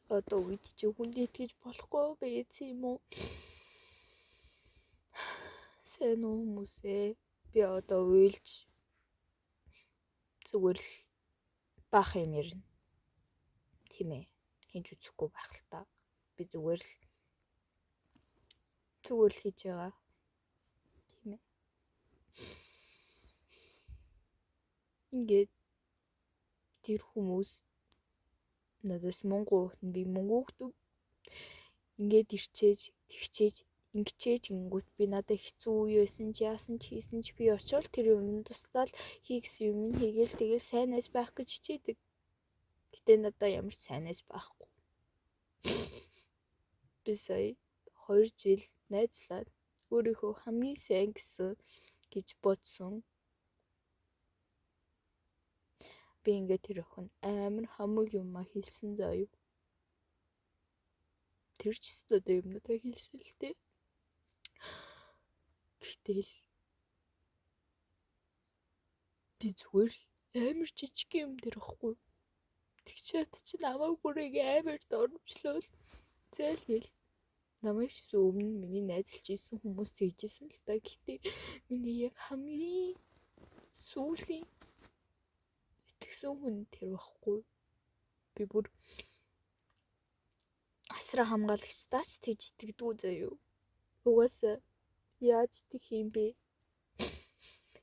Одоо үед чи хүнд итгэж болохгүй байж юм уу? Сайн уу хүмүүсээ? Би одоо уйлж зүгээр л баах юм ярина. Тийм ээ. Хийж үзэхгүй байх л та. Би зүгээр л хийж байгаа. Тийм ээ. Ингээд тэр хүмүүс надаас мөнгө би мөнгө өгдөг. Ингээд ирчээж, тэгчээж, ингэчээж гингүүт би надад хэцүү үе байсан ч яасан ч хийсэн ч би очивол тэр юмд тусдаад хийгсэн юм хийгээл тэгэл сайнаас байх гэж хичээдэг. Гэтэ надад ямар ч сайнаас байхгүй. Би сая 2 жил найзлаад өөрийнхөө хамгийн сайн гэсэн гэж бодсон. Би ингээд тэр охин амар хамаг юм хэлсэн заяа. Тэр ч өстөд юмнуудаа хэлсэн л дээ. Гэтэл би зүгээр амар жижиг юм дээр ахгүй. Тэгчээд чи намайг бүрийг амар дормжлол. Зээлгээл намайг ч өмнө миний найзлж исэн хүмүүс тэгжсэн л та. Гэтэ миний яг хамгийн сүүлийн итгэсэн хүн тэр байхгүй. Би бүр асраа хамгаалагчтаач тэгж итгэдэггүй заяа. Угаасаа яаж итгэх юм бэ?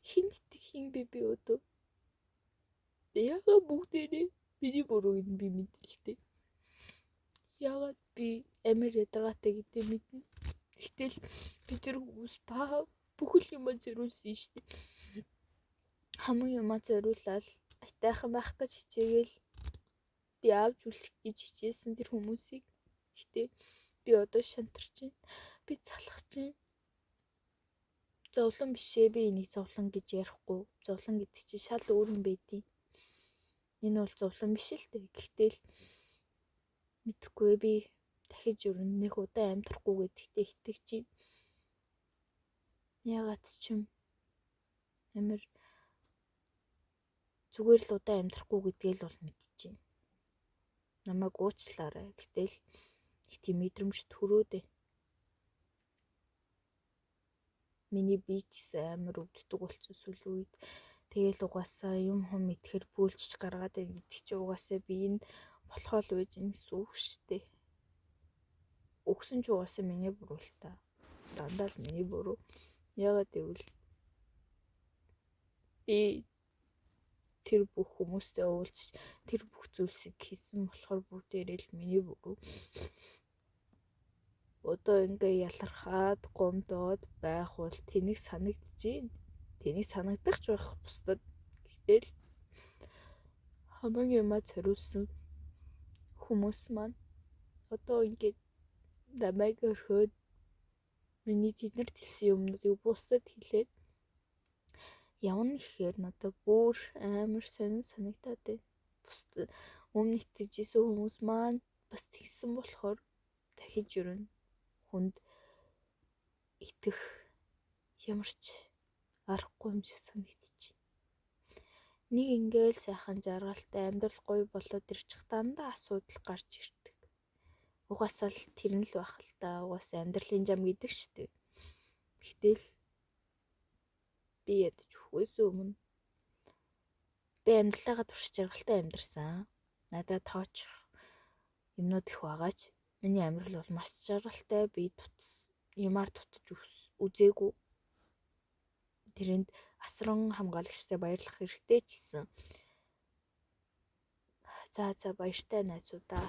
Хин итгэх юм бэ би одоо? Яга бүгдээрээ миний бурууг нь би мэдлээ. Ягаад би амар ядаргаатай гэдэг мэднэ. Гэтэл би тэр хүмүүс бүхэл юм зориулсан шүү дээ. Хамаг юм зориулаад айтайхан байх гэж хичээгээл би авч үлдэх гэж хичээсэн тэр хүмүүсийг. Гэтэ би одоо шантарч байна. Би залхаж байна. Зовлон бишээ, би энийг зовлон гэж ярихгүй. Зовлон гэдэг чинь шал өөр юм байдیں۔ Энэ бол зовлон биш л дээ. Гэхдээ л мэдхгүй би дахиж өрнө нэг удаа амьдрахгүй гэдэгтээ итгэж байна. Ягаад ч юм амар зүгээр л удаа амьдрахгүй гэдгээ л бол мэдчихээн. Намайг уучлаарай. Гэтэл их тийм мэдрэмж төрөөд байна. Миний бие ч амар өвддөг болсон сүүлийн үед. Тэгэл угаасаа юм хум итгэхэр бөөлжч гаргаад байна гэдэг чи угаасаа би энэ болохоо л байж энэ сүүх штэ. Өгсөн ч угаасаа миний буруу л та. Дандаа л миний буруу. Ягаад гэвэл би тэр бүх хүмүүстэй уулзч тэр бүх зүйлсийг хийсэн болохоор бүгдээрээ л миний буруу. Одоо ингээ ялархаад гомдоод байх бол тэнийг санагдчихээн. Тэнийг санагдах ч байх бусдад. Гэтэл хамаг юмаа зориулсан хүмүүс маань одоо ингээд намайг өрхөөд миний тэднэрт хэлсэн юмнуудыг бусдад хэлээд явна гэхээр надад бүр амар сонин санагдаад байна. Бусдад өмнө итгэжсэн хүмүүс маань бас тэгсэн болохоор дахиж өрнө. Хүнд итгэх ямар ч аргагүй юм шиг санагдчих. Нэг ингээл сайхан жаргалтай амьдрал гоё болоод ирчих дандаа асуудал гарч ирдэг. Угаасаа л тэр нь л байх л та. Угаасаа амьдралын зам гэдэг штеп. Гэтэл би ядаж өгөхөөс өмнө би амьдралаа турш жаргалтай амьдэрсэн. Надад тооч юмнууд их байгаач. Миний амьдрал бол маш жаргалтай. Би юмар тутаж үзээгүй. Тэрэнд асран хамгаалагчтай баярлах хэрэгтэй ч гэсэн. За баяртай найзуудаа.